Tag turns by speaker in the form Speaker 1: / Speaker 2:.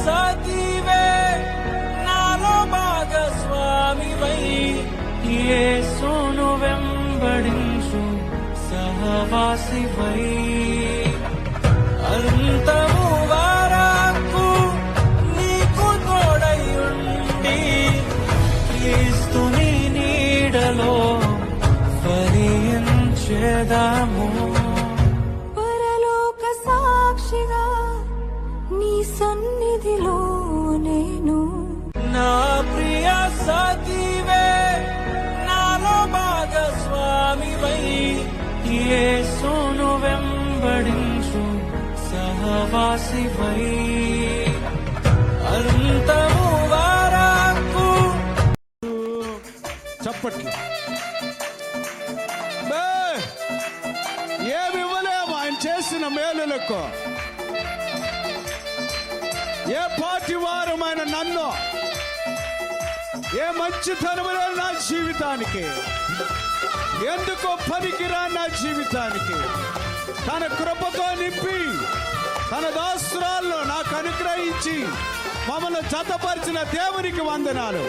Speaker 1: సాగివే నాలో భాగస్వామివై యేసును వెంబడించు సహవాసివై అంతము వరకు నీకు తోడై ఉండి క్రీస్తుని నీడలో ఫలించెదము.
Speaker 2: పరలోక సాక్షిగా నీ సన్నిధిలో నేను
Speaker 1: నా ప్రియ సఖివే నాలో భాగస్వామివై యేసును వెంబడించు సహవాసివై అంతము వరకు.
Speaker 3: చప్పట్లు. ఏమి ఇవ్వలేము ఆయన చేసిన మేలులకు. ఏ పాటి వారమైన నన్ను ఏ మంచితనములో నా జీవితానికి ఎందుకో పనికిరా నా జీవితానికి తన కృపతో నింపి తన దాసురాల్లో నాకు అనుగ్రహించి మమ్మల్ని జతపరిచిన దేవునికి వందనాలు.